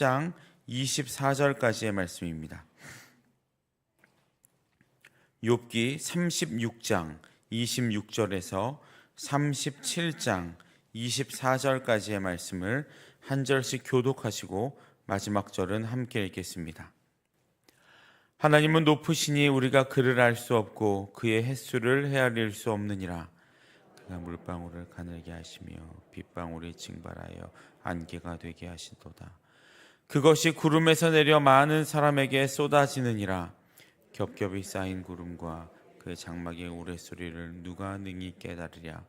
장 24절까지의 말씀입니다. 욥기 36장 26절에서 37장 24절까지의 말씀을 한 절씩 교독하시고 마지막 절은 함께 읽겠습니다. 하나님은 높으시니 우리가 그를 알 수 없고 그의 햇수를 헤아릴 수 없느니라. 그가 물방울을 가늘게 하시며 빗방울이 증발하여 안개가 되게 하시도다. 그것이 구름에서 내려 많은 사람에게 쏟아지느니라. 겹겹이 쌓인 구름과 그 장막의 우레소리를 누가 능히 깨달으랴.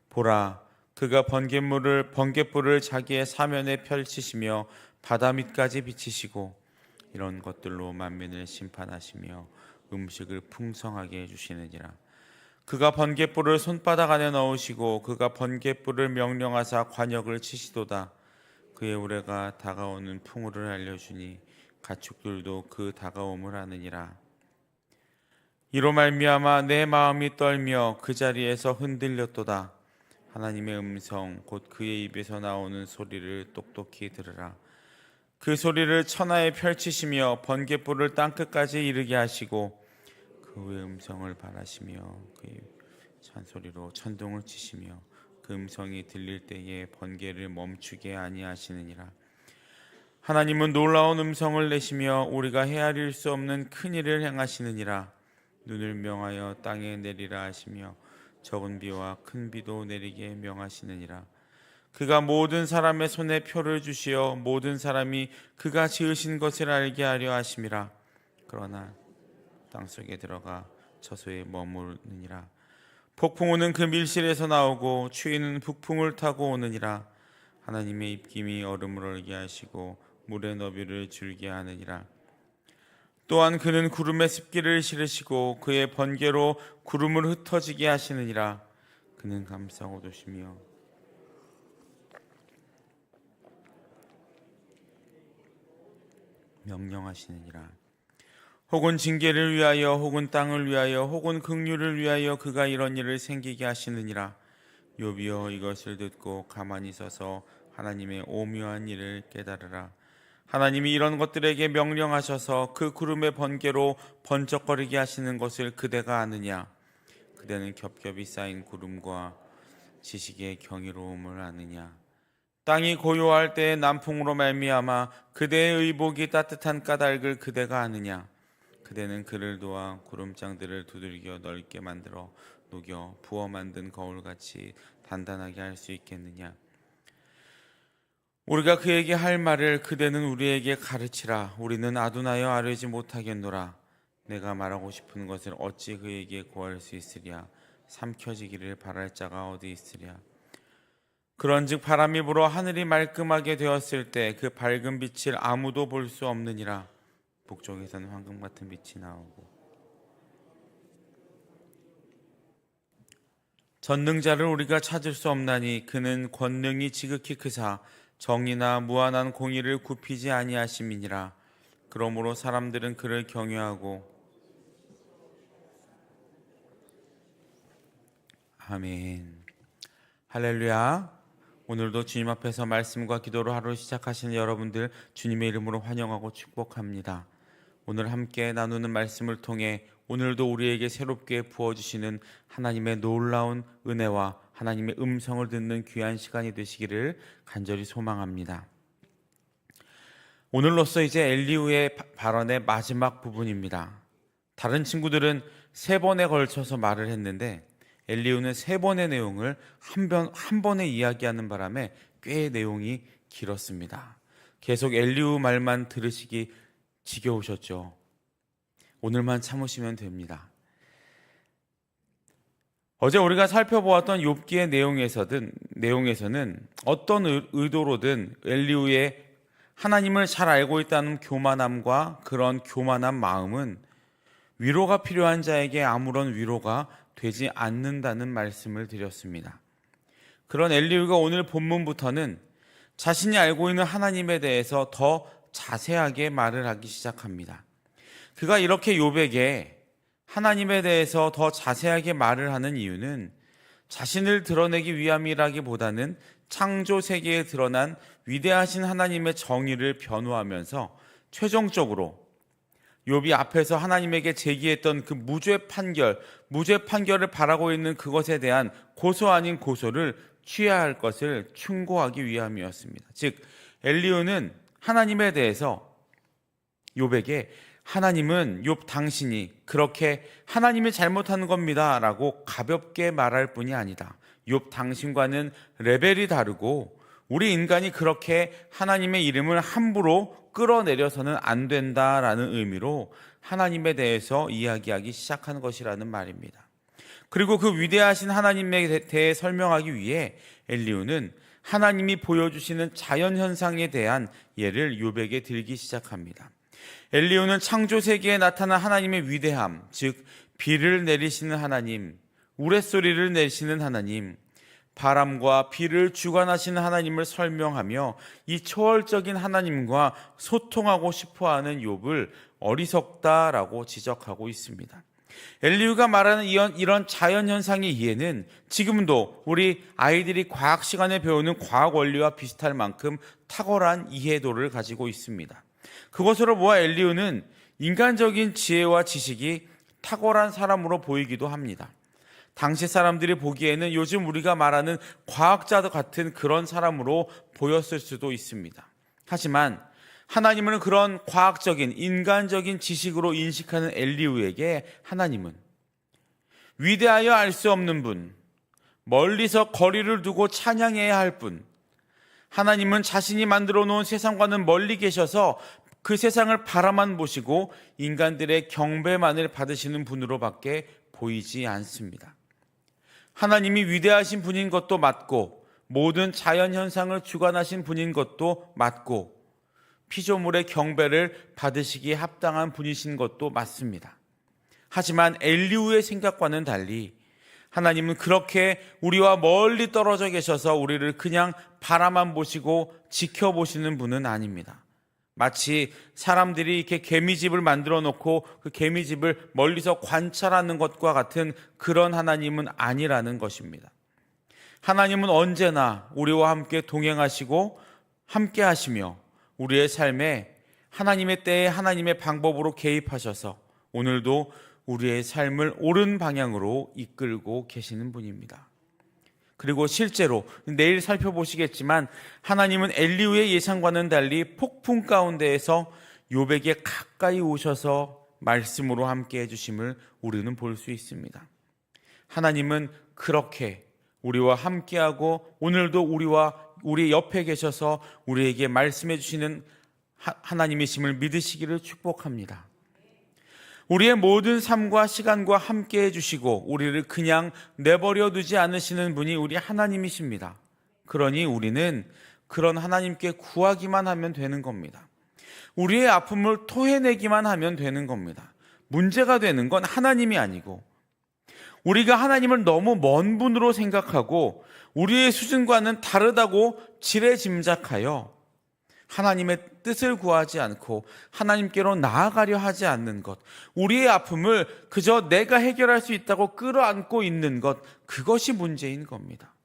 보라, 그가 번갯불을 자기의 사면에 펼치시며 바다 밑까지 비치시고 이런 것들로 만민을 심판하시며 음식을 풍성하게 해주시느니라. 그가 번갯불을 손바닥 안에 넣으시고 그가 번갯불을 명령하사 관역을 치시도다. 그의 우레가 다가오는 풍우를 알려주니 가축들도 그 다가옴을 아느니라. 이로 말미암아 내 마음이 떨며 그 자리에서 흔들렸도다. 하나님의 음성 곧 그의 입에서 나오는 소리를 똑똑히 들으라. 그 소리를 천하에 펼치시며 번갯불을 땅끝까지 이르게 하시고 그의 음성을 바라시며 그의 찬소리로 천둥을 치시며 그 음성이 들릴 때에 번개를 멈추게 아니하시느니라. 하나님은 놀라운 음성을 내시며 우리가 헤아릴 수 없는 큰 일을 행하시느니라. 눈을 명하여 땅에 내리라 하시며 적은 비와 큰 비도 내리게 명하시느니라. 그가 모든 사람의 손에 표를 주시어 모든 사람이 그가 지으신 것을 알게 하려 하심이라. 그러나 땅속에 들어가 저소에 머무르느니라. 폭풍우는 그 밀실에서 나오고 추위는 북풍을 타고 오느니라. 하나님의 입김이 얼음을 얼게 하시고 물의 너비를 줄게 하느니라. 또한 그는 구름에 습기를 실으시고 그의 번개로 구름을 흩어지게 하시느니라. 그는 감싸고 도시며 명령하시느니라. 혹은 징계를 위하여 혹은 땅을 위하여 혹은 긍휼을 위하여 그가 이런 일을 생기게 하시느니라. 욥이여 이것을 듣고 가만히 서서 하나님의 오묘한 일을 깨달으라. 하나님이 이런 것들에게 명령하셔서 그 구름의 번개로 번쩍거리게 하시는 것을 그대가 아느냐. 그대는 겹겹이 쌓인 구름과 지식의 경이로움을 아느냐. 땅이 고요할 때의 남풍으로 말미암아 그대의 의복이 따뜻한 까닭을 그대가 아느냐. 그대는 그를 도와 구름장들을 두들겨 넓게 만들어 녹여 부어 만든 거울같이 단단하게 할 수 있겠느냐. 우리가 그에게 할 말을 그대는 우리에게 가르치라. 우리는 아둔하여 아뢰지 못하겠노라. 내가 말하고 싶은 것을 어찌 그에게 고할 수 있으랴. 삼켜지기를 바랄 자가 어디 있으랴. 그런즉 바람이 불어 하늘이 말끔하게 되었을 때 그 밝은 빛을 아무도 볼 수 없느니라. 북쪽에서는 황금 같은 빛이 나오고 전능자를 우리가 찾을 수 없나니 그는 권능이 지극히 크사 정의나 무한한 공의를 굽히지 아니하심이니라. 그러므로 사람들은 그를 경외하고 아멘. 할렐루야. 오늘도 주님 앞에서 말씀과 기도로 하루 시작하시는 여러분들 주님의 이름으로 환영하고 축복합니다. 오늘 함께 나누는 말씀을 통해 오늘도 우리에게 새롭게 부어주시는 하나님의 놀라운 은혜와 하나님의 음성을 듣는 귀한 시간이 되시기를 간절히 소망합니다. 오늘로써 이제 엘리후의 발언의 마지막 부분입니다. 다른 친구들은 3번에 걸쳐서 말을 했는데 엘리후는 3번의 내용을 한 번에 이야기하는 바람에 꽤 내용이 길었습니다. 계속 엘리후 말만 들으시기 지겨우셨죠. 오늘만 참으시면 됩니다. 어제 우리가 살펴보았던 욥기의 내용에서는 어떤 의도로든 엘리후의 하나님을 잘 알고 있다는 교만함과 그런 교만한 마음은 위로가 필요한 자에게 아무런 위로가 되지 않는다는 말씀을 드렸습니다. 그런 엘리후가 오늘 본문부터는 자신이 알고 있는 하나님에 대해서 더 자세하게 말을 하기 시작합니다. 그가 이렇게 욥에게 하나님에 대해서 더 자세하게 말을 하는 이유는 자신을 드러내기 위함이라기보다는 창조 세계에 드러난 위대하신 하나님의 정의를 변호하면서 최종적으로 욥이 앞에서 하나님에게 제기했던 그 무죄 판결을 바라고 있는 그것에 대한 고소 아닌 고소를 취해야 할 것을 충고하기 위함이었습니다. 즉 엘리후는 하나님에 대해서 욥에게 하나님은 욥 당신이 그렇게 하나님이 잘못하는 겁니다 라고 가볍게 말할 뿐이 아니다. 욥 당신과는 레벨이 다르고 우리 인간이 그렇게 하나님의 이름을 함부로 끌어내려서는 안 된다라는 의미로 하나님에 대해서 이야기하기 시작한 것이라는 말입니다. 그리고 그 위대하신 하나님에 대해 설명하기 위해 엘리후는 하나님이 보여주시는 자연현상에 대한 예를 욥에게 들기 시작합니다. 엘리후는 창조 세계에 나타난 하나님의 위대함, 즉 비를 내리시는 하나님, 우레소리를 내시는 하나님, 바람과 비를 주관하시는 하나님을 설명하며 이 초월적인 하나님과 소통하고 싶어하는 욥을 어리석다라고 지적하고 있습니다. 엘리후가 말하는 이런 자연현상의 이해는 지금도 우리 아이들이 과학 시간에 배우는 과학 원리와 비슷할 만큼 탁월한 이해도를 가지고 있습니다. 그것으로 보아 엘리후는 인간적인 지혜와 지식이 탁월한 사람으로 보이기도 합니다. 당시 사람들이 보기에는 요즘 우리가 말하는 과학자도 같은 그런 사람으로 보였을 수도 있습니다. 하지만 하나님은 그런 과학적인 인간적인 지식으로 인식하는 엘리후에게 하나님은 위대하여 알 수 없는 분, 멀리서 거리를 두고 찬양해야 할 분, 하나님은 자신이 만들어 놓은 세상과는 멀리 계셔서 그 세상을 바라만 보시고 인간들의 경배만을 받으시는 분으로밖에 보이지 않습니다. 하나님이 위대하신 분인 것도 맞고 모든 자연현상을 주관하신 분인 것도 맞고 피조물의 경배를 받으시기에 합당한 분이신 것도 맞습니다. 하지만 엘리후의 생각과는 달리 하나님은 그렇게 우리와 멀리 떨어져 계셔서 우리를 그냥 바라만 보시고 지켜보시는 분은 아닙니다. 마치 사람들이 이렇게 개미집을 만들어 놓고 그 개미집을 멀리서 관찰하는 것과 같은 그런 하나님은 아니라는 것입니다. 하나님은 언제나 우리와 함께 동행하시고 함께 하시며 우리의 삶에 하나님의 때에 하나님의 방법으로 개입하셔서 오늘도 우리의 삶을 옳은 방향으로 이끌고 계시는 분입니다. 그리고 실제로 내일 살펴보시겠지만 하나님은 엘리후의 예상과는 달리 폭풍 가운데에서 욥에게 가까이 오셔서 말씀으로 함께 해주심을 우리는 볼 수 있습니다. 하나님은 그렇게 우리와 함께하고 오늘도 우리 옆에 계셔서 우리에게 말씀해 주시는 하나님이심을 믿으시기를 축복합니다. 우리의 모든 삶과 시간과 함께 해주시고 우리를 그냥 내버려 두지 않으시는 분이 우리 하나님이십니다. 그러니 우리는 그런 하나님께 구하기만 하면 되는 겁니다. 우리의 아픔을 토해내기만 하면 되는 겁니다. 문제가 되는 건 하나님이 아니고 우리가 하나님을 너무 먼 분으로 생각하고 우리의 수준과는 다르다고 지레짐작하여 하나님의 뜻을 구하지 않고 하나님께로 나아가려 하지 않는 것, 우리의 아픔을 그저 내가 해결할 수 있다고 끌어안고 있는 것, 그것이 문제인 겁니다.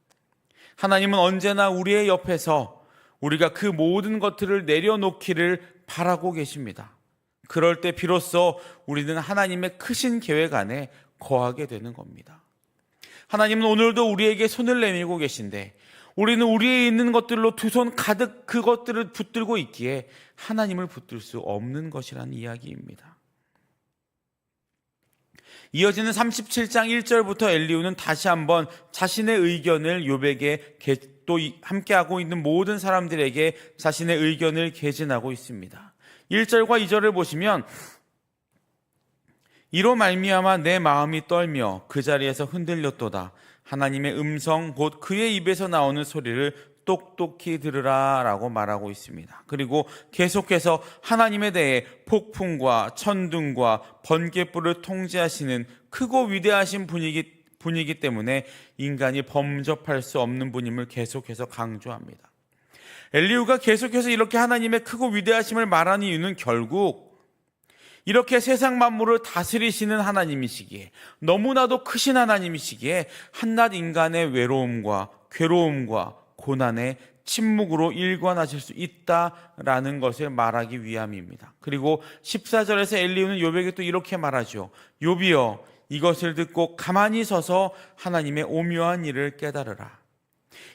하나님은 언제나 우리의 옆에서 우리가 그 모든 것들을 내려놓기를 바라고 계십니다. 그럴 때 비로소 우리는 하나님의 크신 계획 안에 거하게 되는 겁니다. 하나님은 오늘도 우리에게 손을 내밀고 계신데 우리는 우리에 있는 것들로 두 손 가득 그것들을 붙들고 있기에 하나님을 붙들 수 없는 것이라는 이야기입니다. 이어지는 37장 1절부터 엘리후는 다시 한번 자신의 의견을 욥에게 또 함께하고 있는 모든 사람들에게 자신의 의견을 개진하고 있습니다. 1절과 2절을 보시면 이로 말미암아 내 마음이 떨며 그 자리에서 흔들렸도다. 하나님의 음성 곧 그의 입에서 나오는 소리를 똑똑히 들으라 라고 말하고 있습니다. 그리고 계속해서 하나님에 대해 폭풍과 천둥과 번갯불을 통제하시는 크고 위대하신 분이기 때문에 인간이 범접할 수 없는 분임을 계속해서 강조합니다. 엘리후가 계속해서 이렇게 하나님의 크고 위대하심을 말하는 이유는 결국 이렇게 세상 만물을 다스리시는 하나님이시기에 너무나도 크신 하나님이시기에 한낱 인간의 외로움과 괴로움과 고난의 침묵으로 일관하실 수 있다라는 것을 말하기 위함입니다. 그리고 14절에서 엘리후는 욥에게 또 이렇게 말하죠. 욥이여, 이것을 듣고 가만히 서서 하나님의 오묘한 일을 깨달으라.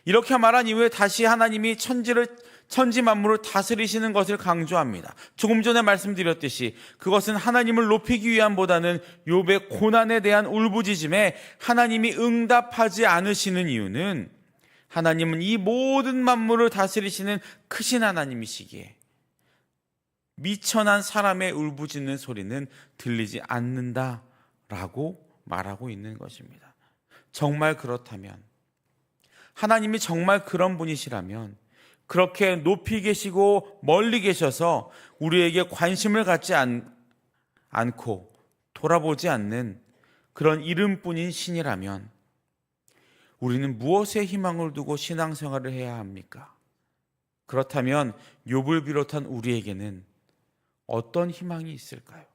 이렇게 말한 이후에 다시 하나님이 천지 만물을 다스리시는 것을 강조합니다. 조금 전에 말씀드렸듯이 그것은 하나님을 높이기 위함보다는 욥의 고난에 대한 울부짖음에 하나님이 응답하지 않으시는 이유는 하나님은 이 모든 만물을 다스리시는 크신 하나님이시기에 미천한 사람의 울부짖는 소리는 들리지 않는다라고 말하고 있는 것입니다. 정말 그렇다면, 하나님이 정말 그런 분이시라면 그렇게 높이 계시고 멀리 계셔서 우리에게 관심을 갖지 않고 돌아보지 않는 그런 이름뿐인 신이라면 우리는 무엇에 희망을 두고 신앙생활을 해야 합니까? 그렇다면 욥을 비롯한 우리에게는 어떤 희망이 있을까요?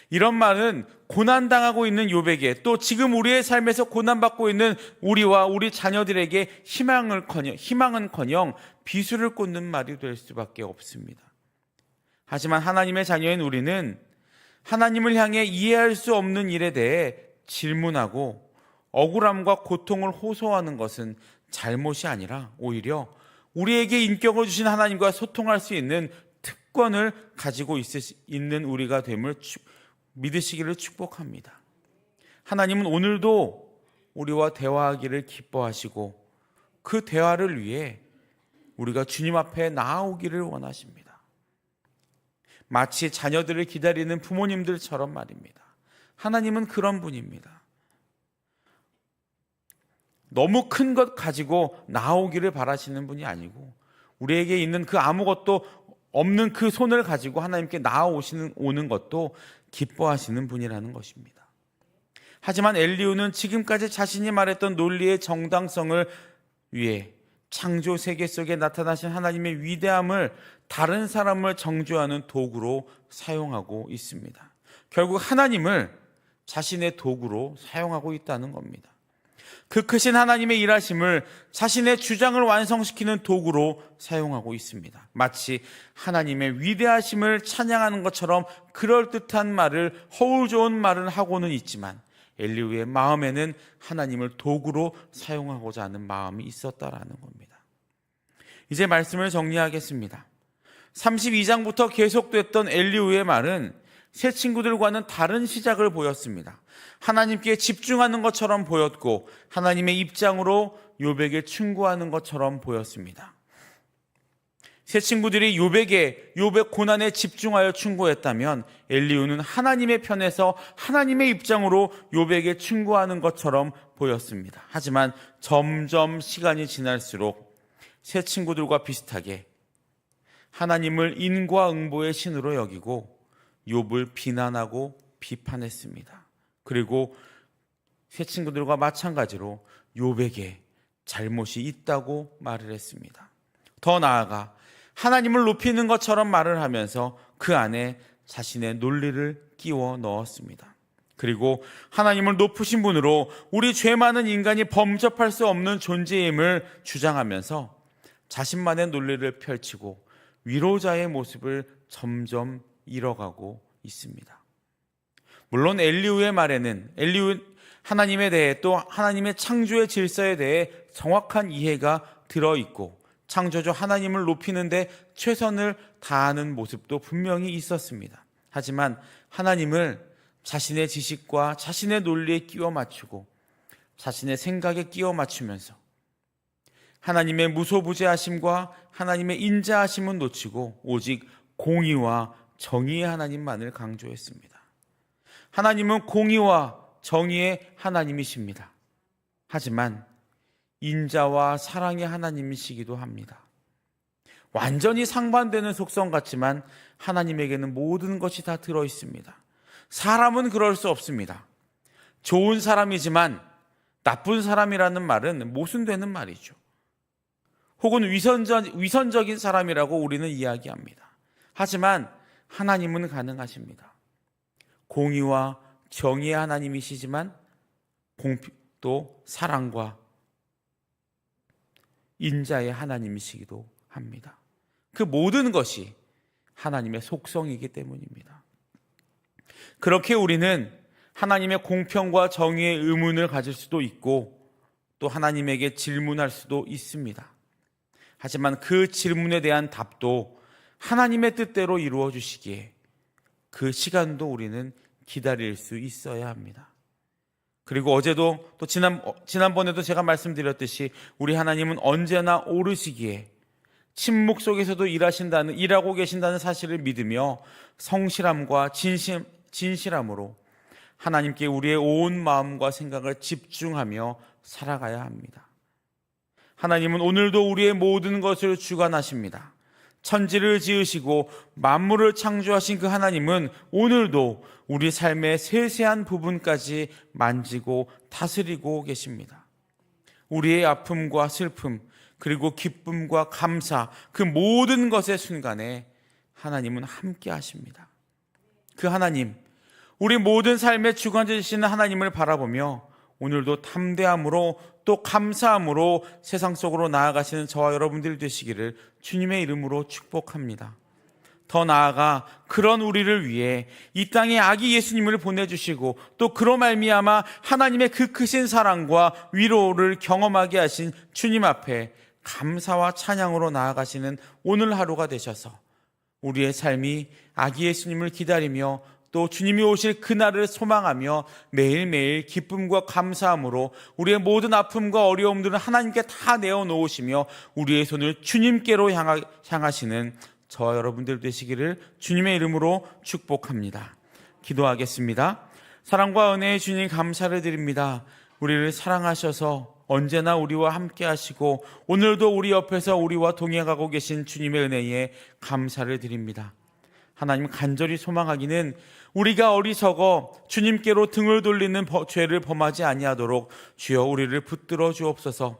이런 말은 고난당하고 있는 욥에게, 또 지금 우리의 삶에서 고난받고 있는 우리와 우리 자녀들에게 희망은커녕 비수를 꽂는 말이 될 수밖에 없습니다. 하지만 하나님의 자녀인 우리는 하나님을 향해 이해할 수 없는 일에 대해 질문하고 억울함과 고통을 호소하는 것은 잘못이 아니라 오히려 우리에게 인격을 주신 하나님과 소통할 수 있는 특권을 가지고 있는 우리가 됨을 믿으시기를 축복합니다. 하나님은 오늘도 우리와 대화하기를 기뻐하시고 그 대화를 위해 우리가 주님 앞에 나아오기를 원하십니다. 마치 자녀들을 기다리는 부모님들처럼 말입니다. 하나님은 그런 분입니다. 너무 큰 것 가지고 나오기를 바라시는 분이 아니고 우리에게 있는 그 아무것도 없는 그 손을 가지고 하나님께 나아오는 것도 기뻐하시는 분이라는 것입니다. 하지만 엘리후는 지금까지 자신이 말했던 논리의 정당성을 위해 창조 세계 속에 나타나신 하나님의 위대함을 다른 사람을 정죄하는 도구로 사용하고 있습니다. 결국 하나님을 자신의 도구로 사용하고 있다는 겁니다. 그 크신 하나님의 일하심을 자신의 주장을 완성시키는 도구로 사용하고 있습니다. 마치 하나님의 위대하심을 찬양하는 것처럼 그럴듯한 말을, 허울 좋은 말을 하고는 있지만 엘리후의 마음에는 하나님을 도구로 사용하고자 하는 마음이 있었다라는 겁니다. 이제 말씀을 정리하겠습니다. 32장부터 계속됐던 엘리후의 말은 새 친구들과는 다른 시작을 보였습니다. 하나님께 집중하는 것처럼 보였고 하나님의 입장으로 욥에게 충고하는 것처럼 보였습니다. 새 친구들이 욥의 고난에 집중하여 충고했다면 엘리후는 하나님의 편에서 하나님의 입장으로 욥에게 충고하는 것처럼 보였습니다. 하지만 점점 시간이 지날수록 새 친구들과 비슷하게 하나님을 인과응보의 신으로 여기고 욥을 비난하고 비판했습니다. 그리고 새 친구들과 마찬가지로 욥에게 잘못이 있다고 말을 했습니다. 더 나아가 하나님을 높이는 것처럼 말을 하면서 그 안에 자신의 논리를 끼워 넣었습니다. 그리고 하나님을 높으신 분으로 우리 죄 많은 인간이 범접할 수 없는 존재임을 주장하면서 자신만의 논리를 펼치고 위로자의 모습을 점점 잃어가고 있습니다. 물론 엘리후의 말에는 하나님에 대해 또 하나님의 창조의 질서에 대해 정확한 이해가 들어있고 창조주 하나님을 높이는 데 최선을 다하는 모습도 분명히 있었습니다. 하지만 하나님을 자신의 지식과 자신의 논리에 끼워 맞추고 자신의 생각에 끼워 맞추면서 하나님의 무소부재하심과 하나님의 인자하심은 놓치고 오직 공의와 정의의 하나님만을 강조했습니다. 하나님은 공의와 정의의 하나님이십니다. 하지만 인자와 사랑의 하나님이시기도 합니다. 완전히 상반되는 속성 같지만 하나님에게는 모든 것이 다 들어있습니다. 사람은 그럴 수 없습니다. 좋은 사람이지만 나쁜 사람이라는 말은 모순되는 말이죠. 혹은 위선적인 사람이라고 우리는 이야기합니다. 하지만 하나님은 가능하십니다. 공의와 정의의 하나님이시지만 또 사랑과 인자의 하나님이시기도 합니다. 그 모든 것이 하나님의 속성이기 때문입니다. 그렇게 우리는 하나님의 공평과 정의의 의문을 가질 수도 있고 또 하나님에게 질문할 수도 있습니다. 하지만 그 질문에 대한 답도 하나님의 뜻대로 이루어 주시기에 그 시간도 우리는 기다릴 수 있어야 합니다. 그리고 어제도 또 지난번에도 제가 말씀드렸듯이 우리 하나님은 언제나 오르시기에 침묵 속에서도 일하고 계신다는 사실을 믿으며 성실함과 진실함으로 하나님께 우리의 온 마음과 생각을 집중하며 살아가야 합니다. 하나님은 오늘도 우리의 모든 것을 주관하십니다. 천지를 지으시고 만물을 창조하신 그 하나님은 오늘도 우리 삶의 세세한 부분까지 만지고 다스리고 계십니다. 우리의 아픔과 슬픔, 그리고 기쁨과 감사, 그 모든 것의 순간에 하나님은 함께 하십니다. 그 하나님, 우리 모든 삶의 주관자이시는 하나님을 바라보며 오늘도 담대함으로 또 감사함으로 세상 속으로 나아가시는 저와 여러분들 되시기를 주님의 이름으로 축복합니다. 더 나아가 그런 우리를 위해 이 땅에 아기 예수님을 보내주시고 또 그로 말미암아 하나님의 그 크신 사랑과 위로를 경험하게 하신 주님 앞에 감사와 찬양으로 나아가시는 오늘 하루가 되셔서 우리의 삶이 아기 예수님을 기다리며 또 주님이 오실 그날을 소망하며 매일매일 기쁨과 감사함으로 우리의 모든 아픔과 어려움들을 하나님께 다 내어놓으시며 우리의 손을 주님께로 향하시는 저와 여러분들 되시기를 주님의 이름으로 축복합니다. 기도하겠습니다. 사랑과 은혜의 주님 감사를 드립니다. 우리를 사랑하셔서 언제나 우리와 함께 하시고 오늘도 우리 옆에서 우리와 동행하고 계신 주님의 은혜에 감사를 드립니다. 하나님, 간절히 소망하기는 우리가 어리석어 주님께로 등을 돌리는 죄를 범하지 아니하도록 주여 우리를 붙들어 주옵소서.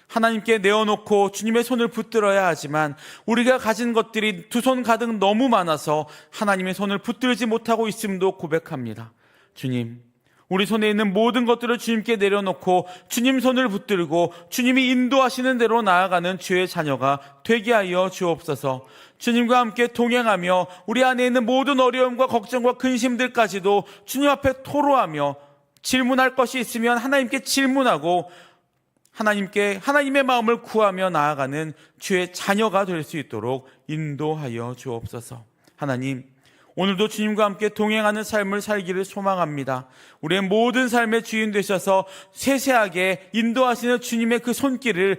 하나님께 내어놓고 주님의 손을 붙들어야 하지만 우리가 가진 것들이 두 손 가득 너무 많아서 하나님의 손을 붙들지 못하고 있음도 고백합니다. 주님, 우리 손에 있는 모든 것들을 주님께 내려놓고 주님 손을 붙들고 주님이 인도하시는 대로 나아가는 주의 자녀가 되게 하여 주옵소서. 주님과 함께 동행하며 우리 안에 있는 모든 어려움과 걱정과 근심들까지도 주님 앞에 토로하며 질문할 것이 있으면 하나님께 질문하고 하나님의 마음을 구하며 나아가는 주의 자녀가 될 수 있도록 인도하여 주옵소서. 하나님, 오늘도 주님과 함께 동행하는 삶을 살기를 소망합니다. 우리의 모든 삶의 주인 되셔서 세세하게 인도하시는 주님의 그 손길을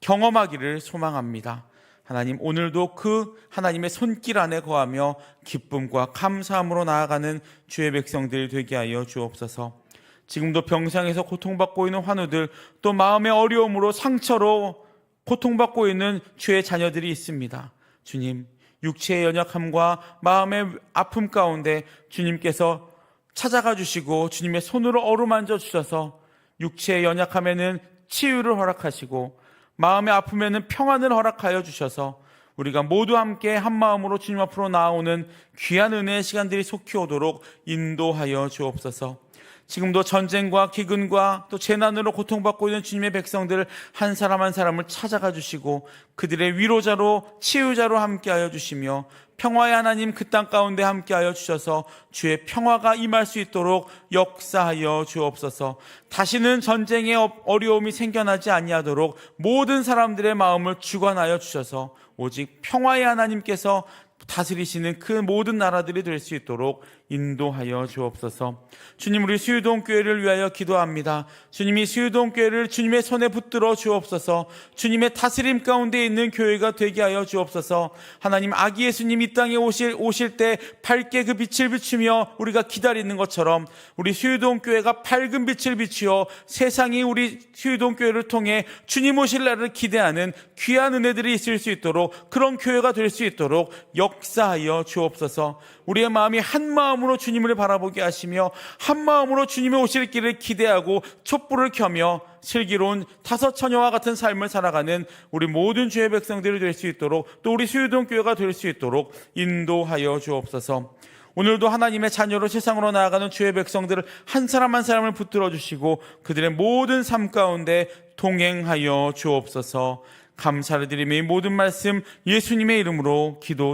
경험하기를 소망합니다. 하나님, 오늘도 그 하나님의 손길 안에 거하며 기쁨과 감사함으로 나아가는 주의 백성들 되게 하여 주옵소서. 지금도 병상에서 고통받고 있는 환우들, 또 마음의 어려움으로 상처로 고통받고 있는 주의 자녀들이 있습니다. 주님, 육체의 연약함과 마음의 아픔 가운데 주님께서 찾아가 주시고 주님의 손으로 어루만져 주셔서 육체의 연약함에는 치유를 허락하시고 마음의 아픔에는 평안을 허락하여 주셔서 우리가 모두 함께 한 마음으로 주님 앞으로 나아오는 귀한 은혜의 시간들이 속히 오도록 인도하여 주옵소서. 지금도 전쟁과 기근과 또 재난으로 고통받고 있는 주님의 백성들 한 사람 한 사람을 찾아가 주시고 그들의 위로자로 치유자로 함께하여 주시며 평화의 하나님 그 땅 가운데 함께하여 주셔서 주의 평화가 임할 수 있도록 역사하여 주옵소서. 다시는 전쟁의 어려움이 생겨나지 아니하도록 모든 사람들의 마음을 주관하여 주셔서 오직 평화의 하나님께서 다스리시는 그 모든 나라들이 될 수 있도록 인도하여 주옵소서. 주님, 우리 수유동교회를 위하여 기도합니다. 주님이 수유동교회를 주님의 손에 붙들어 주옵소서. 주님의 다스림 가운데 있는 교회가 되게 하여 주옵소서. 하나님, 아기 예수님 이 땅에 오실 때 밝게 그 빛을 비추며 우리가 기다리는 것처럼 우리 수유동교회가 밝은 빛을 비추어 세상이 우리 수유동교회를 통해 주님 오실 날을 기대하는 귀한 은혜들이 있을 수 있도록, 그런 교회가 될 수 있도록 역사하여 주옵소서. 우리의 마음이 한 마음으로 주님을 바라보게 하시며 한 마음으로 주님의 오실 길을 기대하고 촛불을 켜며 슬기로운 다섯 처녀와 같은 삶을 살아가는 우리 모든 주의 백성들이 될 수 있도록, 또 우리 수유동교회가 될 수 있도록 인도하여 주옵소서. 오늘도 하나님의 자녀로 세상으로 나아가는 주의 백성들을 한 사람 한 사람을 붙들어 주시고 그들의 모든 삶 가운데 동행하여 주옵소서. 감사를 드리며 이 모든 말씀 예수님의 이름으로 기도